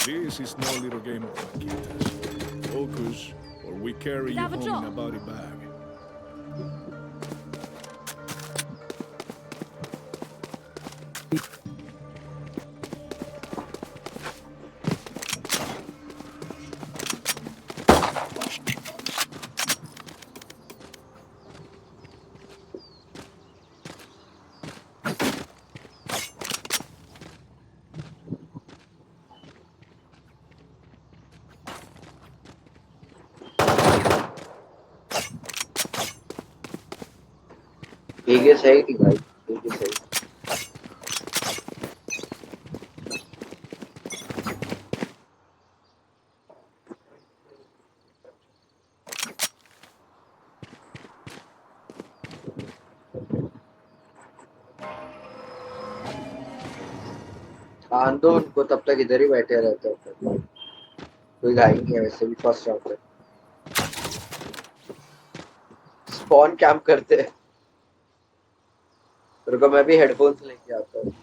This is no little game of vaquitas. Focus, or we carry you Have a home in a drop. body bag. ठीक है सही थी भाई ठीक है सही आन दो उनको तब तक इधर ही बैठे रहते हैं कोई घाई नहीं है वैसे भी फर्स्ट राउंड पे स्पॉन कैंप करते हैं रुको मैं भी हेडफोन्स लेके आता हूँ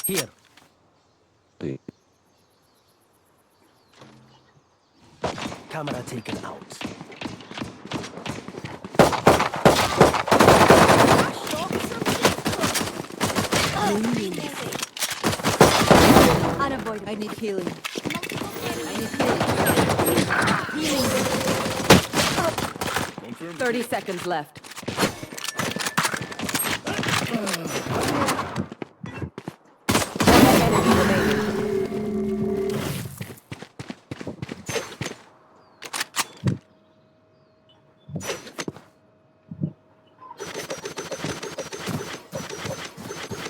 Here. Camera taken out. Unavoidable. I need healing. Confirm. 30 seconds left. Enemy remaining.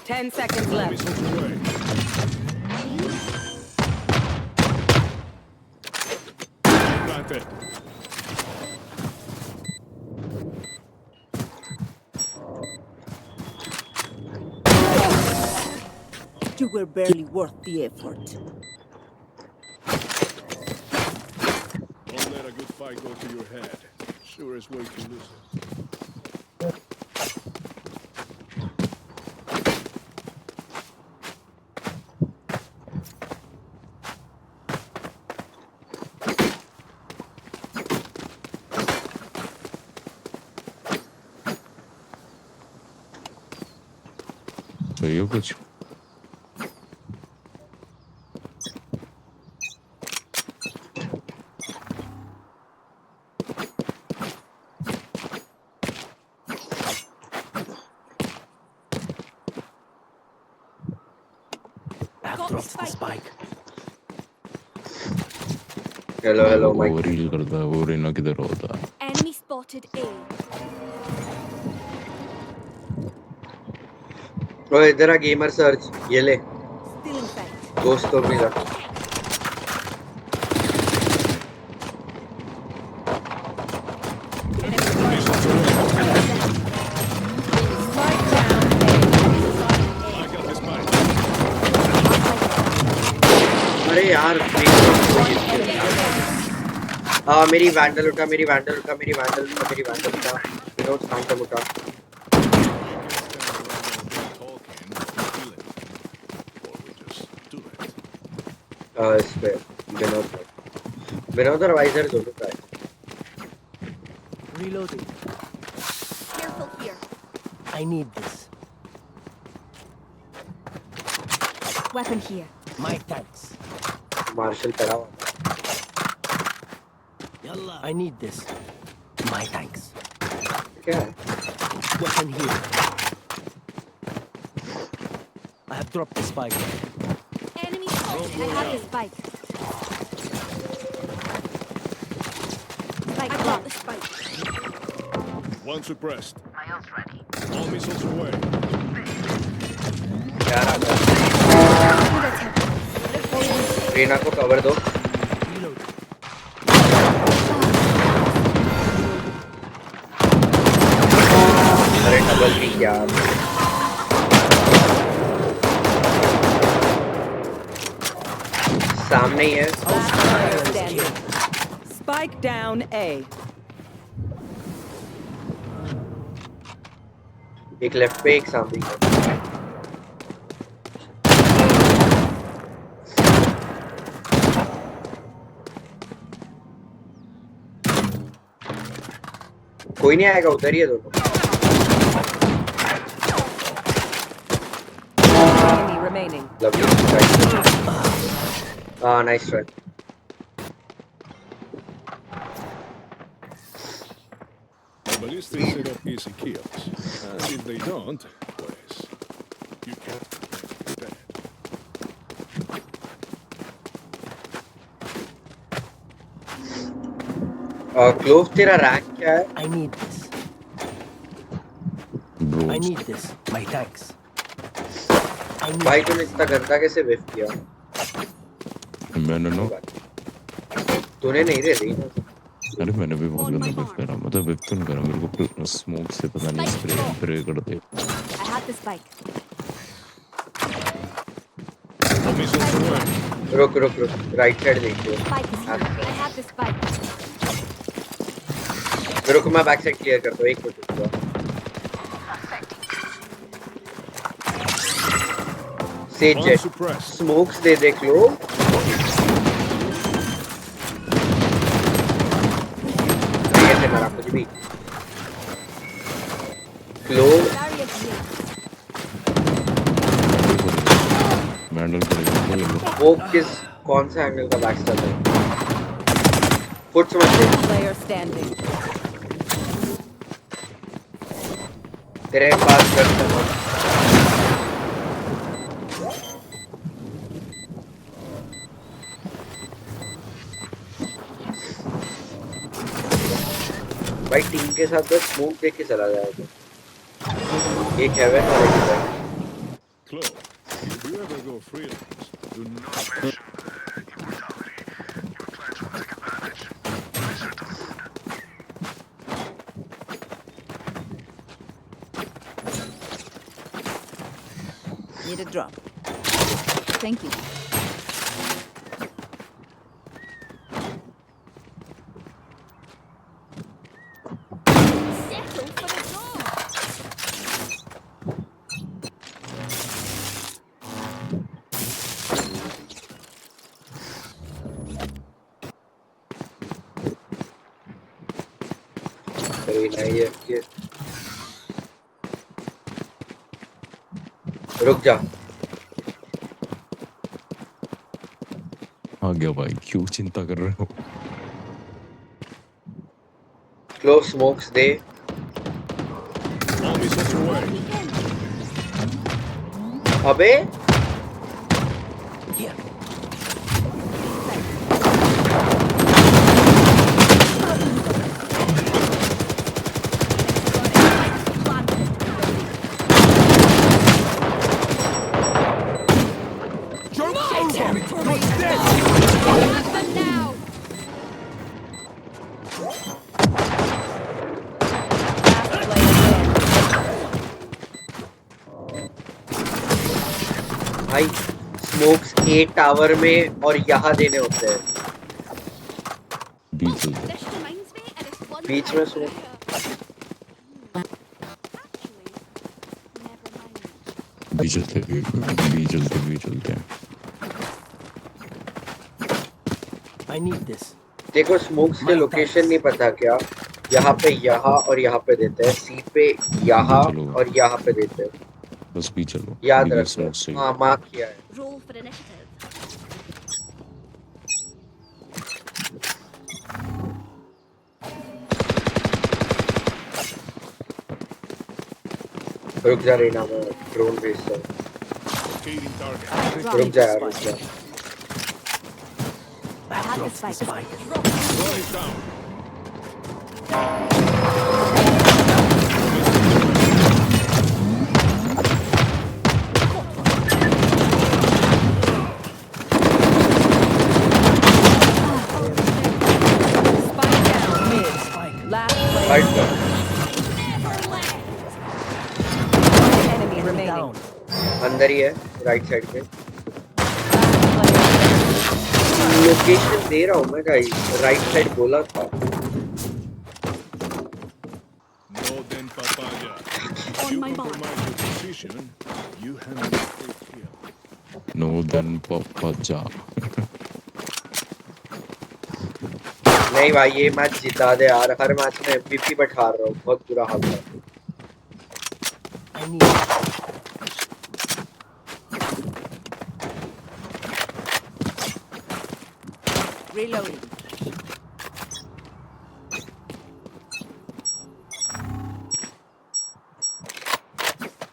10 seconds left. Missiles away. Planted. You were barely worth the effort. Don't let a good fight go to your head. Surest way to lose it. चाहिए कुछ I have dropped the spike. Hello वो mic reel करता है वो रेना किधर होता है Enemy spotted A. ओ इधर आ गेमर सर्च ये ले Still in sight. दोस्तों मिला Spike down I got this fight. अरे यार मेरी वैंडल उठा मेरी वैंडल उठा मेरी वैंडल उठा मेरी वैंडल उठा विनोद फैंटम उठा इस पे विनोद और वाइजर दोनों का है Reloading. Careful here. I need this. Weapon here. My thanks. Marshal पड़ा हुआ I need this. My thanks. क्या है Weapon here. I have dropped the spike. Enemy spotted. I have the spike. Spike got the spike. One suppressed. All missiles away. यार आ गया Good attempt. Reena को cover दो Reload. अरे double kick यार नहीं है. Last player standing. Spike down A. एक left पे एक सामने है. कोई नहीं आएगा, उधर ही है दोनों. Enemy remaining. Lovely. Nice try. The ballistics set up easy kills. And if they don't, pues, you can't be dead. Clove तेरा रैंक क्या है? I need this. Bro, I need this. My thanks. I need भाई तूने इतना गंदा कैसे विफ किया? मैंने नो तूने नहीं रे दी. अरे मैंने भी बहुत गंदा विफ करा. मतलब विफ तो नहीं करा, मेरे को स्मोक से पता नहीं स्प्रे कर दे. I have the spike. The missiles away. रुक राइट साइड देखियो. Spike is here. I have the spike. रुक मैं बैक साइड क्लियर करता हूँ. एक मिनट रुक. से One जेट suppressed. स्मोक्स दे देख लो. कैसे मारा कुछ भी. Clove Barrier here. मैंडल करेगा. वो किस कौन सा एंगल का बैक स्टैब है? फुट समझ ले. Player standing. तेरे पास कर सकता. भाई टीम के साथ बस स्मोक देख के चला जाएगा. एक हेवन और एक back. Close. If you ever go freelance, do not Need a drop. Thank you. Settle for the door. अरे नहीं है कि रुक जा. आ गया भाई, क्यों चिंता कर रहे हो? क्लोव स्मोक्स दे. all missiles away. अबे Here. भाई स्मोक्स ए टावर में और यहाँ देने होते हैं. बीच में This reminds me, and it's one बीच में स्मोक. बीच चलते हैं. I need this. देखो स्मोक्स के लोकेशन नहीं पता क्या. यहाँ पे यहाँ और यहाँ पे देते हैं. सी पे यहाँ और यहाँ पे देते हैं. बस भी चलो. याद बीच रखो. स्मोक से. हाँ मार्क किया है. roll for initiative. रुक जा रही ना, मैं ड्रोन भेजता हूँ. Locating target. रुक जा यार, रुक जा. I have have dropped the the spike. spike. Throw it down. Spike down mid. Last player. Right there. One enemy remaining. Down. अंदर ही है राइट साइड पे. Last player. लोकेशन दे रहा हूँ मैं गाइस, राइट साइड बोला था। No, then, papaya. If On you my mark. compromise your position, you handle a kill. नो देन पापा जा। नहीं भाई ये मैच जिता दे यार, हर मैच में एमवीपी बैठा रहा हूँ, बहुत बुरा हाल है। I need Reloading.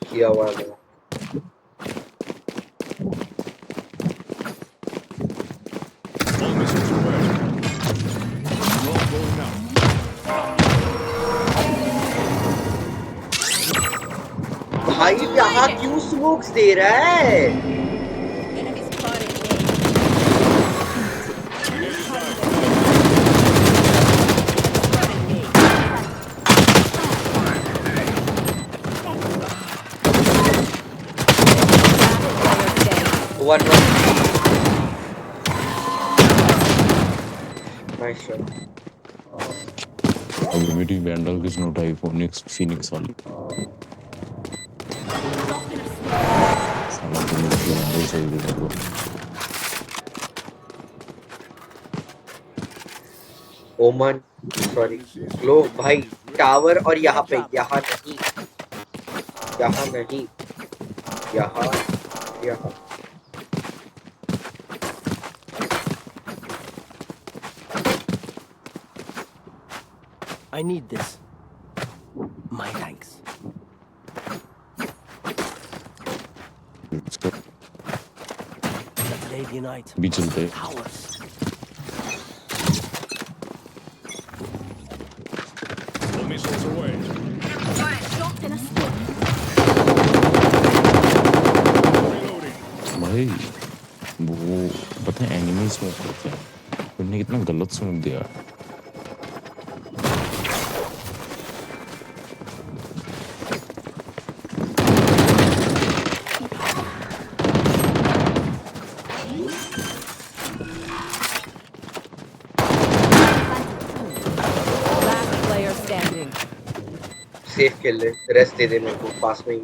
किया हुआ है मैंने। All missiles away. Drone going out. भाई यहाँ क्यों स्मोक्स दे रहा है? Enemy spotted. Grenade is out. One. Nice shot. अब मेरी वैंडल किस नो टाइप फोनिक्स फिनिक्स वाली साला तो मेरी वैंडल सही दे दो। ओमन सॉरी लो भाई, टावर और यहाँ पे, यहाँ नहीं, यहाँ नहीं, यहाँ यहाँ। I need this. My thanks. इसका The Palladian item. भी चलते हैं। Towers. All missiles away. Dropped in a smoke. Reloading. भाई वो पता है एनिमी स्मोक करते हैं, उन्हें कितना गलत स्मोक दिया। Last player standing. सेफ खेल ले, रेस्ट दे दे मेरे को पास में ही।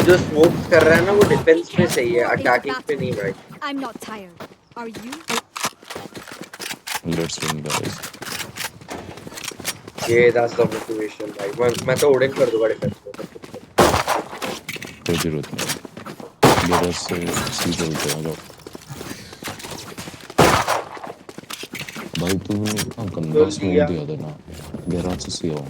जो स्मोक कर रहा है ना वो डिफेंस पे सही है, अटैकिंग पे नहीं भाई। I'm not tired. Are you? Let's win guys. ये दैट्स द मोटिवेशन भाई। मैं तो ओडन कर दूंगा डिफेंस में। कोई जरूरत नहीं, मेरा से सी चलते हैं जाओ। भाई तू इतना गंदा स्मोक दिया था ना, गैराज से सी आओ।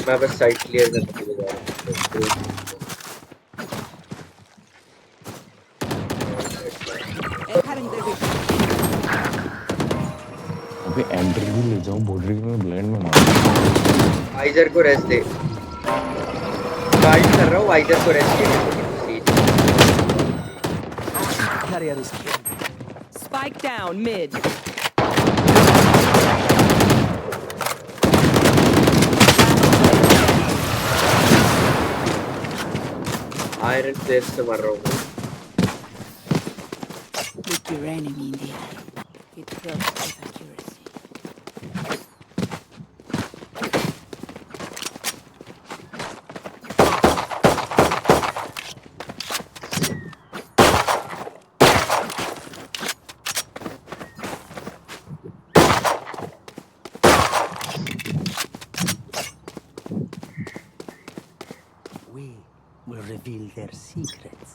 मैं बस साइड क्लियर करने के लिए जा रहा हूँ। अबे एंटर भी ले जाऊं, बॉर्डर में ब्लाइंड में मार। वाइजर को रेस्ट दे, गाइड कर रहा हूँ, वाइजर को rest they. Carrier is killed. Spike down mid. Iron plate से मर रहा हूँ। Look your enemy in the eye. It kills with accuracy. We will reveal their secrets.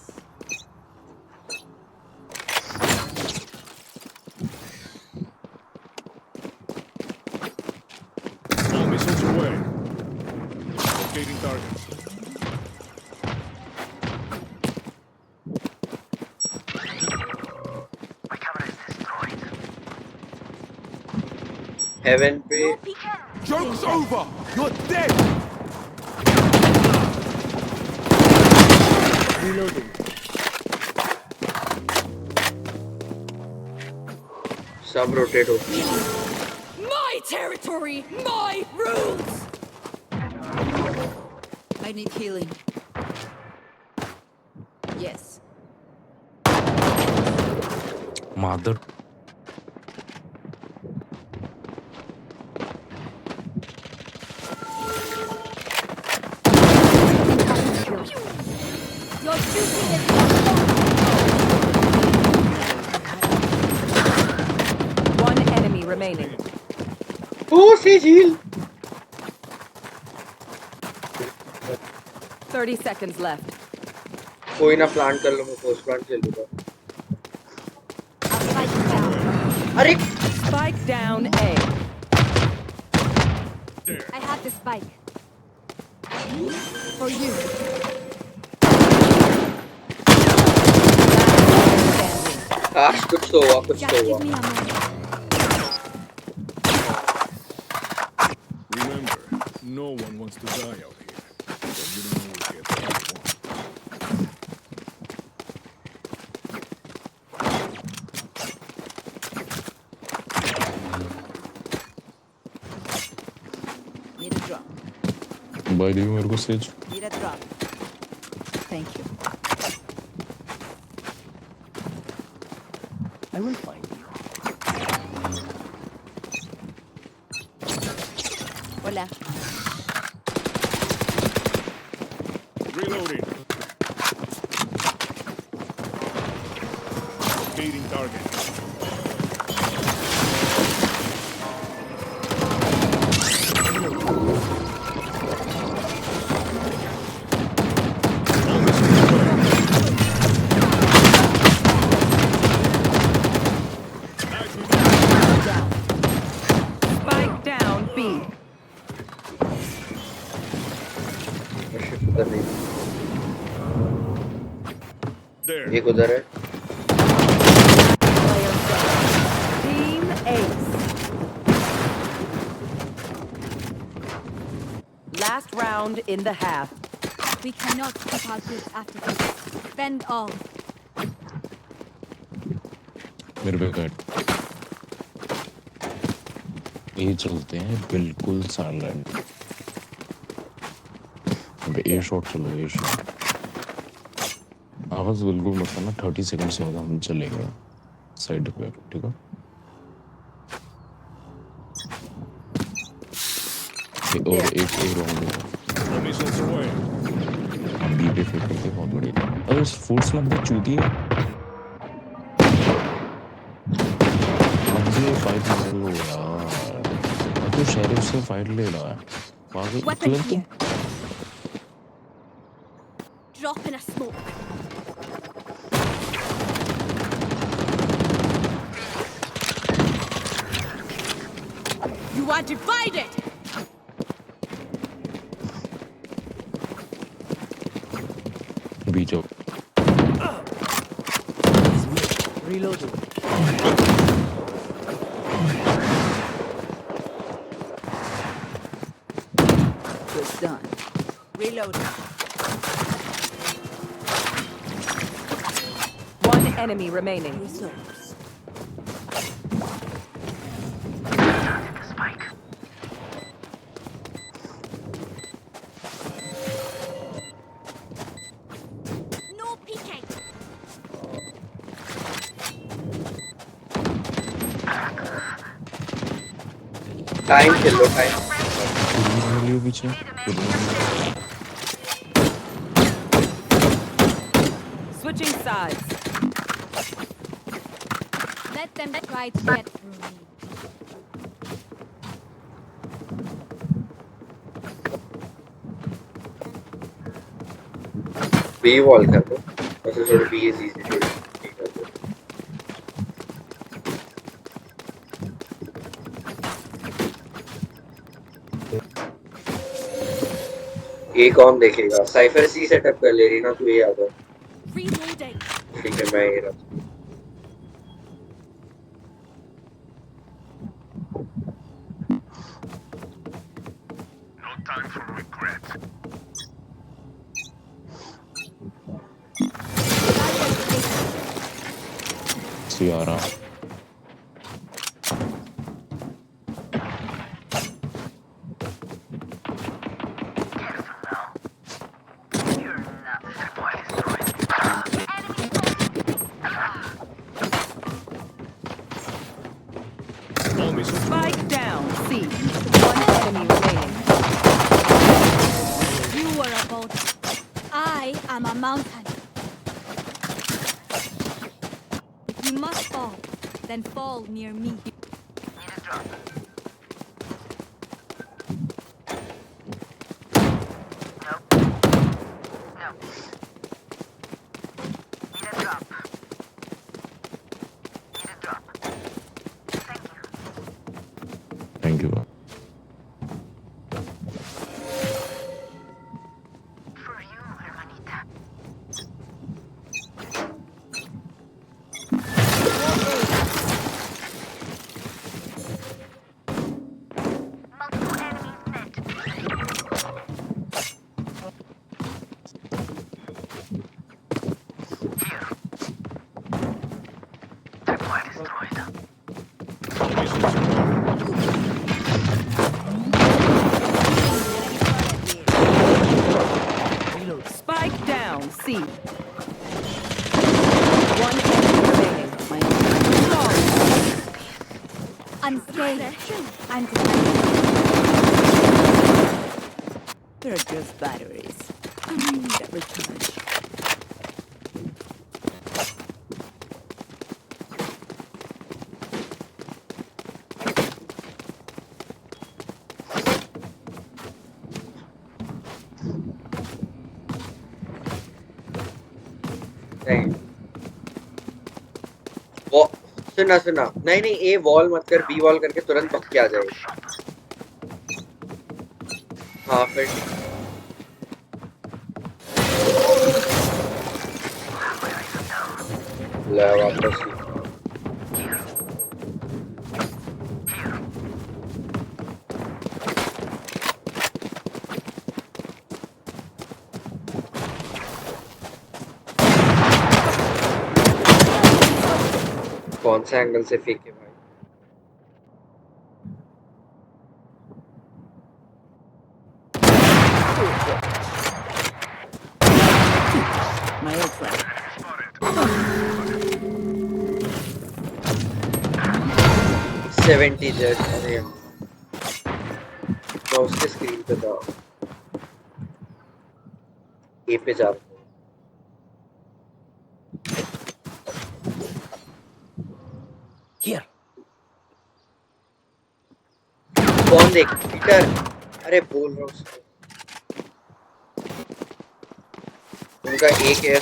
All missiles away. Locating targets. Heaven पे Joke's over! You're dead! Reloading. सब rotate होती है। My territory, my rules. I need healing. Yes. Mother. Your duty is One enemy remaining. Oh, Sage heal. 30 seconds left. कोई ना plant कर लो, मैं post plant खेल लूँगा। अरे Spike down A. I have the spike. For you. आज कुछ तो हुआ, कुछ Just तो give हुआ। me a moment. Remember, no one wants to die out here. So you don't always get what you want. Need a drop. By the way, मेरे को Sage. Need a drop. Thank you. I will find you. Hola. Reloading. Locating target. Spike down B. Shift कर रही है। There. एक उधर है। Team Ace. Last round in the half. We cannot keep our goods after this. Spend all. मेरे पे cut ये चलते हैं बिल्कुल साइलेंट। अबे ए शॉट चलो, ए शॉट आवाज बिल्कुल मत करना। 30 सेकंड से बाद हम चलेंगे साइड पे, ठीक है? और एक राउंड Missiles away. हम बी पे फेंक करते बहुत बढ़िया। अरे उस फोर्स में बहुत चूती है। मुझे फाइट ले लो यार, तो शेरिफ से फाइट ले रहा है पागल। Weapon मतलब here. Drop in a smoke. You are divided. Beach of Reloading. Good done. Reloading. One enemy remaining. Resource. No peeking. Time खेल लो, टाइम। लिए पीछे Switching sides. Let them try to get through me. B wall कर दो, वैसे थोड़ी be easy कर दो। ये कौन देखेगा? साइफर सी सेटअप कर ले रही ना तू, ये याद है। Reloading. ठीक है, मैं ये रहा। सी आ रहा All missiles Spike down. C. One enemy remaining. You are a boulder. I am a mountain. If you must fall, then fall near me. Thank you Spike down. C. One enemy remaining. Unscathed. I'm defending. They're just batteries. That recharge. नहीं वो सुना सुना नहीं नहीं ए wall मत कर B wall करके तुरंत बक के आ जाएगा हाँ फिर ले वापस कौन सा एंगल से फेंके भाई My old friend. 70 जेट अरे मैं उसके स्क्रीन पे था ए पे जा रहा हूँ Here. कौन देख पीटर अरे बोल रहा हूँ उसको उनका एक है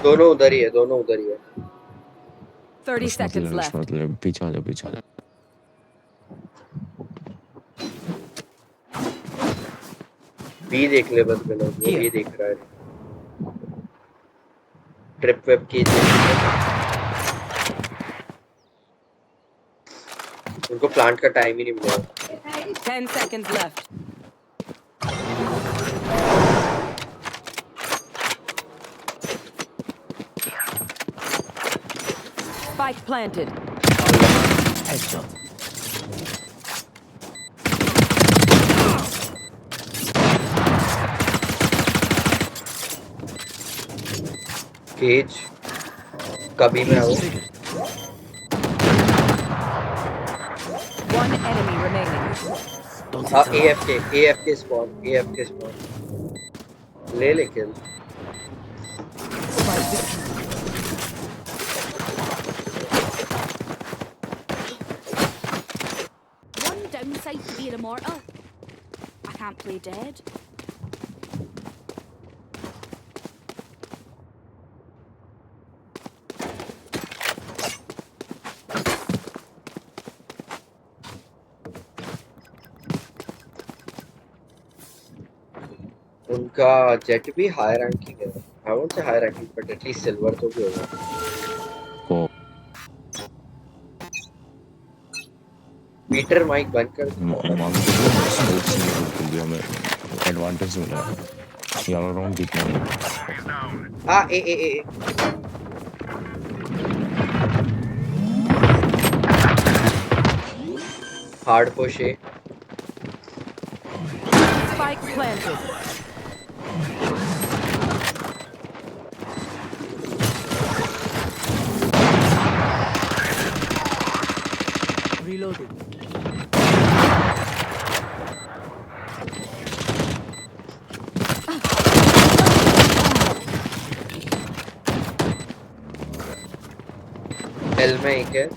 दोनों उधर ही है 30 seconds left. मतलब पीछे आ जा बी देख ले बस बिना वो ये देख रहा है ट्रिप वेब की उनको प्लांट का टाइम ही नहीं मिला 10 seconds left. Spike planted. Headshot. केज कभी मैं आऊँ One enemy remaining. Don't हाँ interrupt. AFK spawn ले किल One downside to being immortal. I can't play dead. उनका जेट भी हाई रैंकिंग है I won't say high ranking but at least silver तो भी होगा को मीटर माइक बंद कर हमें एडवांटेज मिला यार राउंड जीतना है ए Hard push A. Spike planted. Reloading. L में एक है.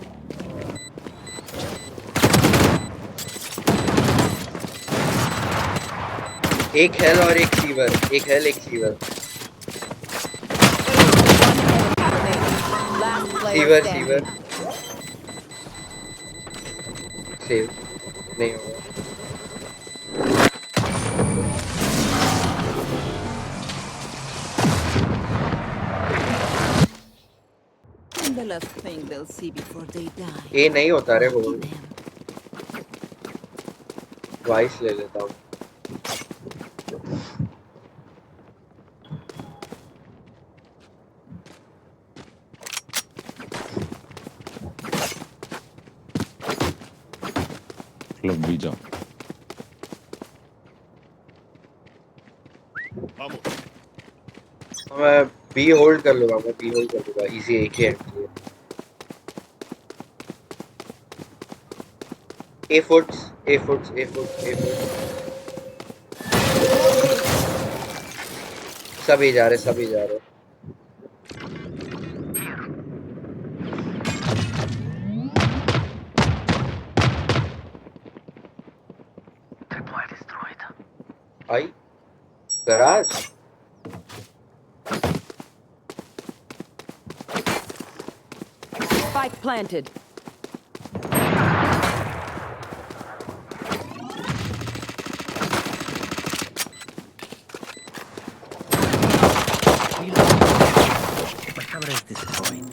एक हेल और एक सीवर. एक हेल एक sewer. Last player sewer standing. Sewer. Save नहीं होगा. And the last thing they'll see before they die. ए नहीं होता रे वो. Them. वाइस ले लेता हूँ. क्लब भी जा. Vamos. मैं बी होल्ड कर लूँगा. मैं बी होल्ड कर लूँगा. इजी एक ही एंट्री है. ए फुट्स. ए फुट्स. ए फुट्स. ए फुट्स. सभी जा रहे. सभी जा रहे. आई garage. Spike planted. My camera is destroyed.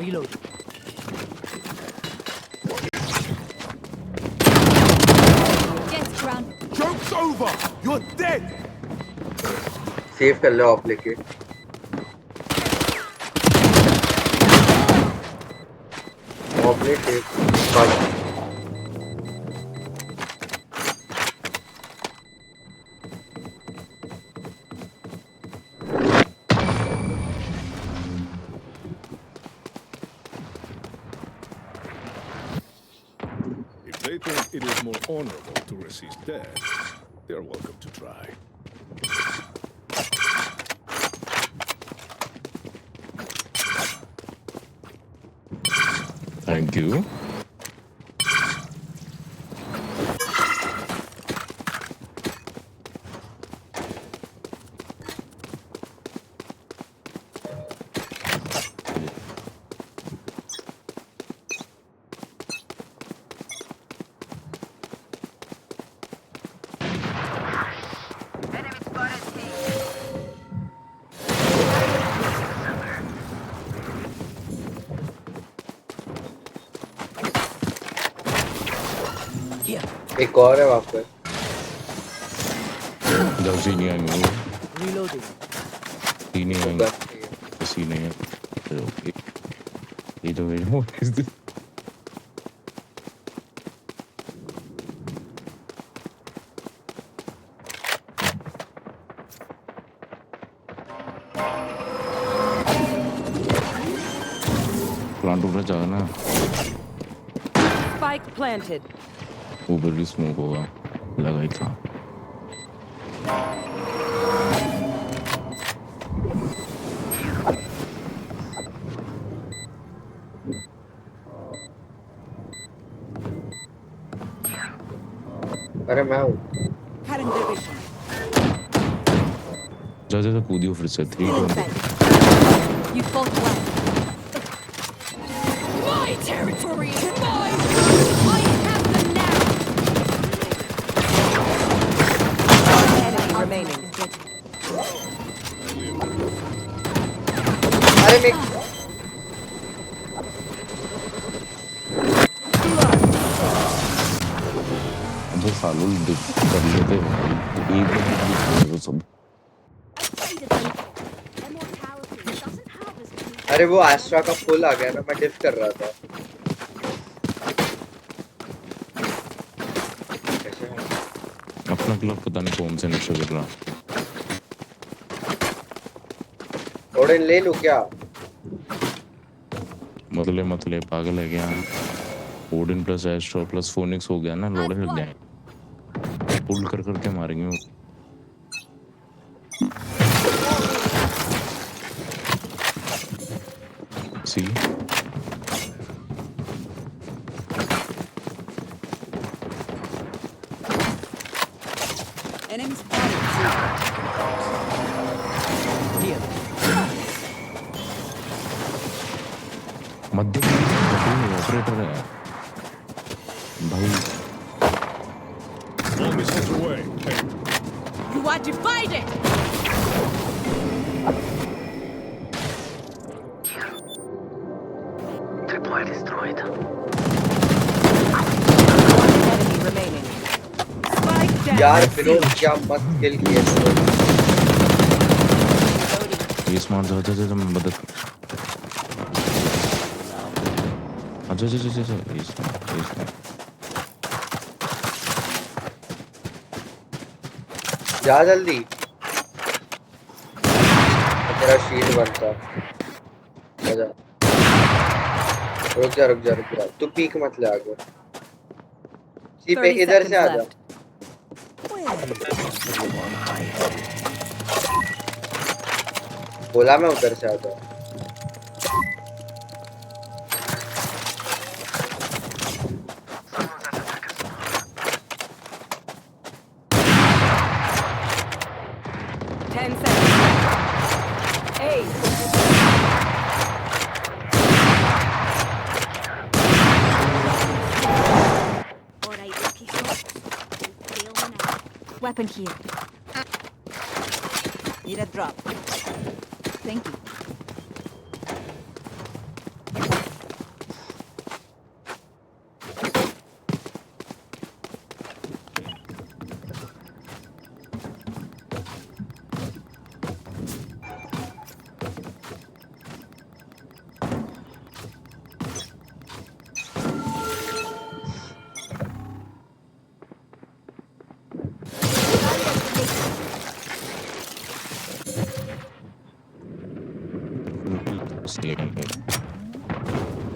Reload. Just ground. Joke's over! You're dead! Save कर लो ऑफ लेके. ऑफ ले save. If they think it is more honorable to resist death, they're welcome to try. Thank you. Here. एक और है वहाँ पे. जब senior में वो Reloading. सीनियर में सीनियर ये तो मेरे वो इस प्लांट ऊपर जाओ ना. Spike planted. ऊपर भी स्मोक होगा. लगा ही था. अरे मैं हूँ. Current division. जा जा कूदियो फिर से 320. You both left. My territory is mine! I have them now! Enemy remaining. अरे मैं जो सालों कर लेते हैं एक बार वो सब. Immortality doesn't have as many अरे वो एस्ट्रा का फुल आ गया ना, मैं डिफ कर रहा था। अपना क्लब पता नहीं कौन से नशे कर रहा। ओडिन ले लूं क्या? मतले पागल है क्या? Odin plus astro plus phoenix हो गया ना, लोड़े लग जाए। पुल कर करके मारेंगे वो। सी Enemy spotted. Here. मध्य में ऑपरेटर है भाई। All missiles away. Hey, You are divided. Enemy remaining. Spike down. यार विनोद क्या मस्त किल किए। ये स्मार्ट जा मैं मदद। अच्छा ये स्मार्ट जा जल्दी, तेरा शील्ड बनता। आजा, रुक जा, तू पीक मत ले आगे। सी पे 30 इधर से seconds आजा। left. बोला मैं उधर से आजा। Alright, lucky shots. Failing out. Weapon here. Need a drop. Thank you.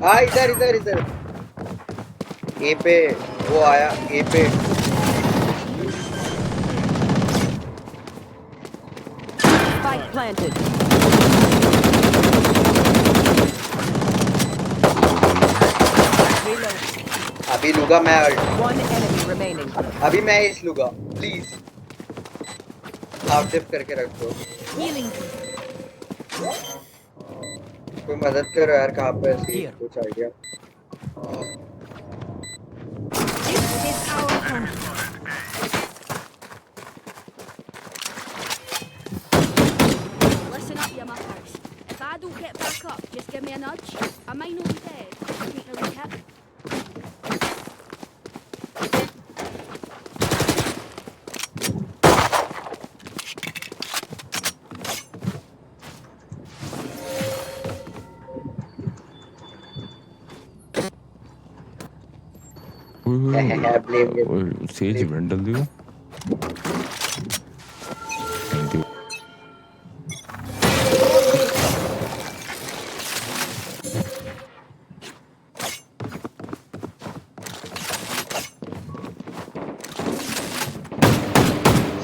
हाँ इधर ए पे वो आया, ए पे Spike planted. Reload. अभी लूंगा मैं। One enemy remaining. अभी मैं इस लूंगा, प्लीज आप डिफ करके रख दो। Healing. कोई मदद करो यार, कहाँ पे ऐसी Here. कुछ idea. This is our home. Listen up, you muckers. If I don't get back up, just give me a nudge. I might not be dead. Take a wee hit. Blame game. Says event डाल दियो। Thank you.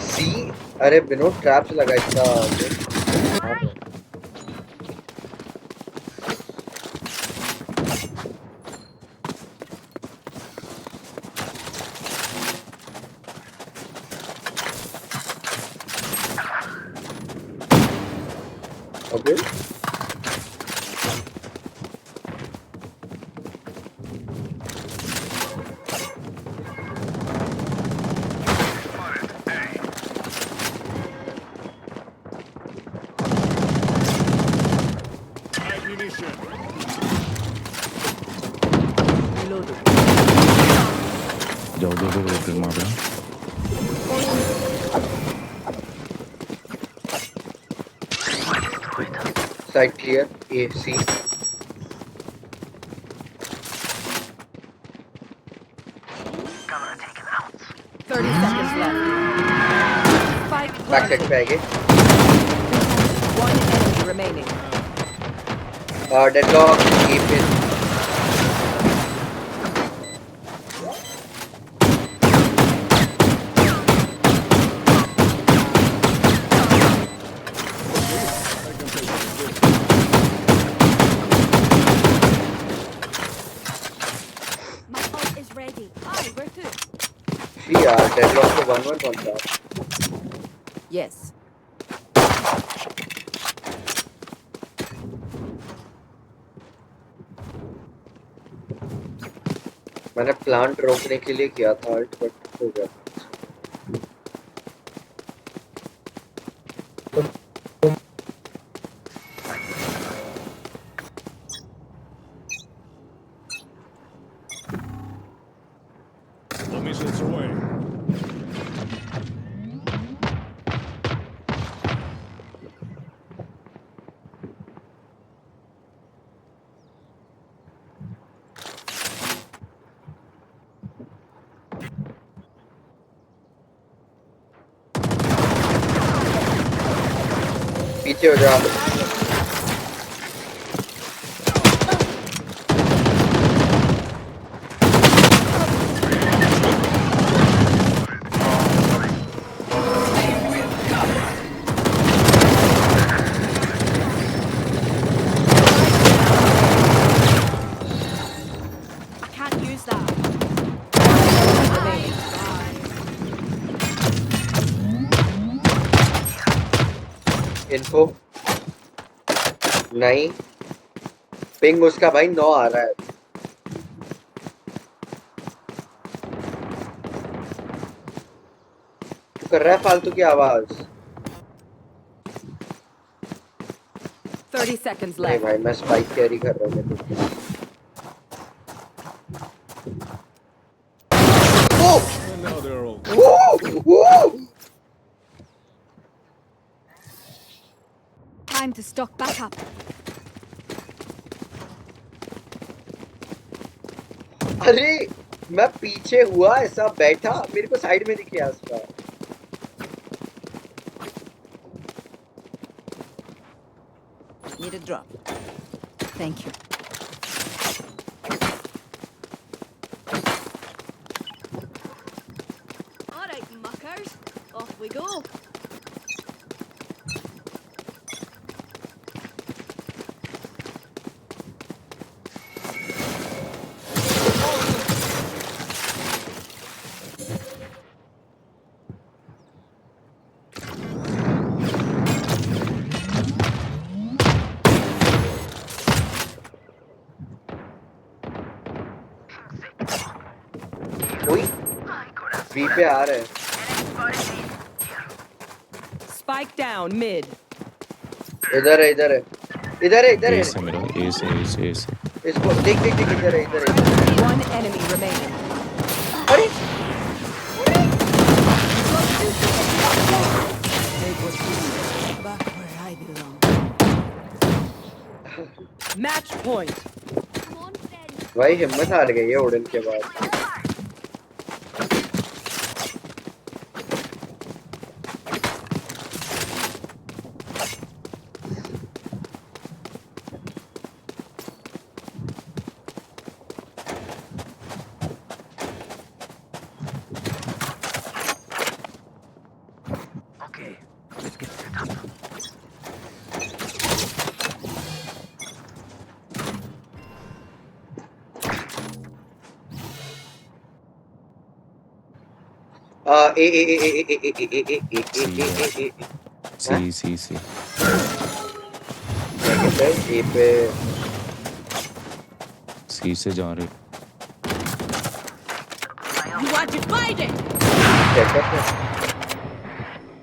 सी अरे Vinod traps लगा इसका। Okay ammunition. Reloaded. जाओ rotate मार रहा। Side clear. A, C. 30 seconds left. Spike Backside planted. पे आएंगे. One enemy remaining. Deadlock. A pin. My ult is ready. Aye, where to? See यार, Deadlock पे 1-1 कौन था? Yes. मैंने प्लांट रोकने के लिए किया था अल्ट बट हो गया. The missiles away. पीछे हो जा. I can't use that. Remaining. Info नहीं. पिंग उसका भाई 9 आ रहा है. तू कर रहा है फालतू की आवाज. 30 seconds नहीं left. भाई मैं स्पाइक कैरी कर रहा हूँ. And now they're all Time to stock back up. अरे मैं पीछे हुआ ऐसा बैठा मेरे को साइड में दिखे आसपास. Need a drop. Thank you. All right, muckers. Off we go. कोई बी पे आ रहा है. Spike down mid. इधर है इधर है इधर है इधर ए है. से मेरा ए से इसको देख देख देख इधर है इधर है. One enemy remaining. अरे Back where I belong. Match point. Come on, friends. भाई हिम्मत हार गई है ओडन के बाद. सी ए पे सी से जा रहे. You are divided. सेटअप है.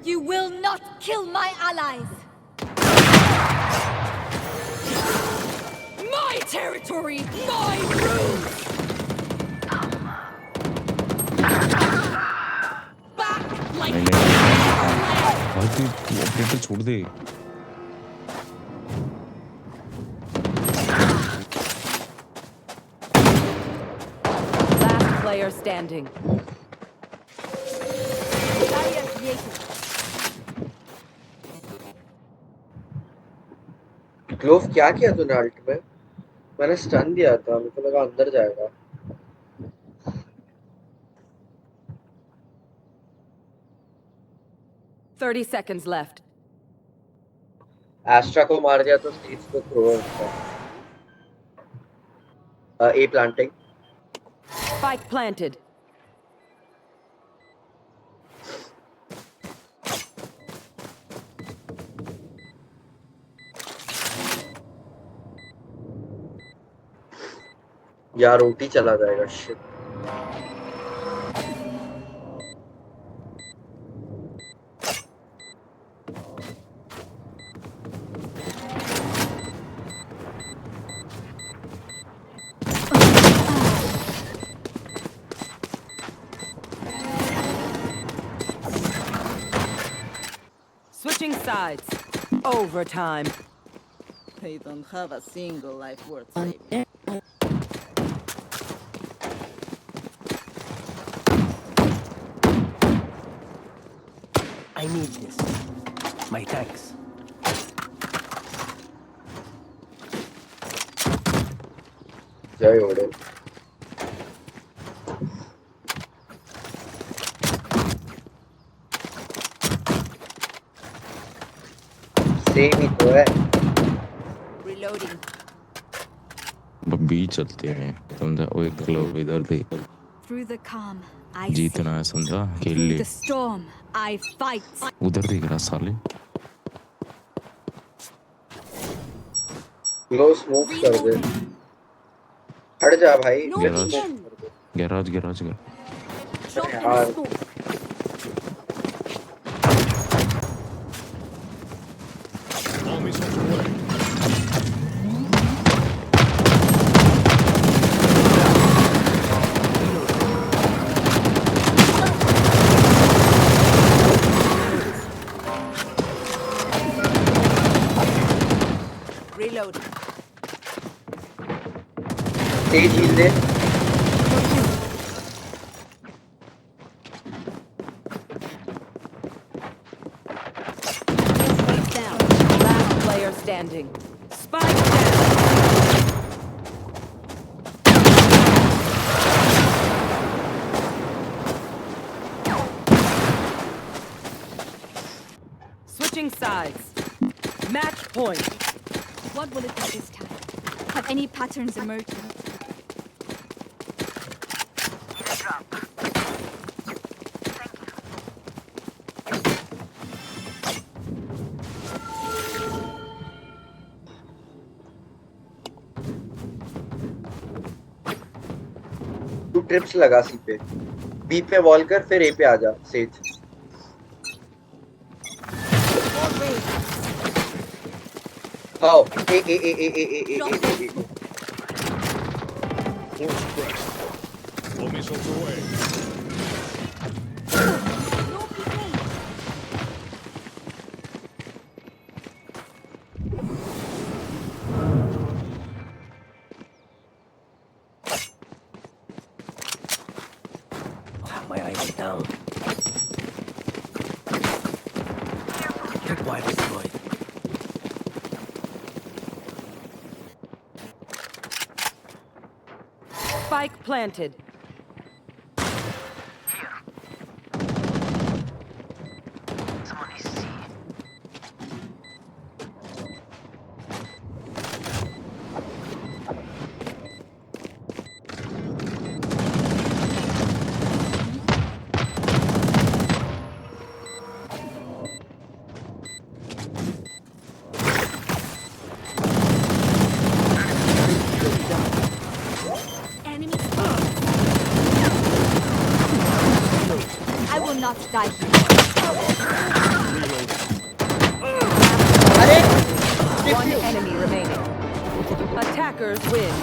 You will not kill my allies. My territory, my rules. Back like नहीं भाई तू ऑपरेटर छोड़ दे. standing. Barrier created. ग्लोव क्या किया तूने अल्ट में? मैंने स्टन दिया था, मेरे को लगा अंदर जाएगा। 30 seconds left. एस्ट्रा को मार दिया तो स्टेज को थ्रो होता। ए प्लांटिंग। Spike planted. यार रोटी चला जाएगा shit. Switching sides. Overtime. They don't have a single life worth saving. I need this. My thanks. जय ओडे। सेम ही तो है। Reloading. बी चलते हैं समझा। वो एक ग्लोव इधर दे। Through the calm, I जीतना है समझा, खेल Through ले। the storm, I fight. उधर देख रहा साले। ग्लो स्मोक कर दे। हट जा भाई। No garage begin. Garage garage garage. Drop in यार। the smoke. All missiles away. Reloading. तेज हील दे। Down. Last player standing. Spike down. Switching sides. Match point. What will it be this time? Have any patterns emerged? तू trips लगा सी पे। B पे wall कर फिर ए पे आ जा सेज। आओ ए ए ए ए ए ए ए ए। Force press. All missiles away. No begin. My eyes are down. Tripwire destroyed. Spike planted. Enemy spotted. I will not die here. अरे One enemy remaining. Attackers win.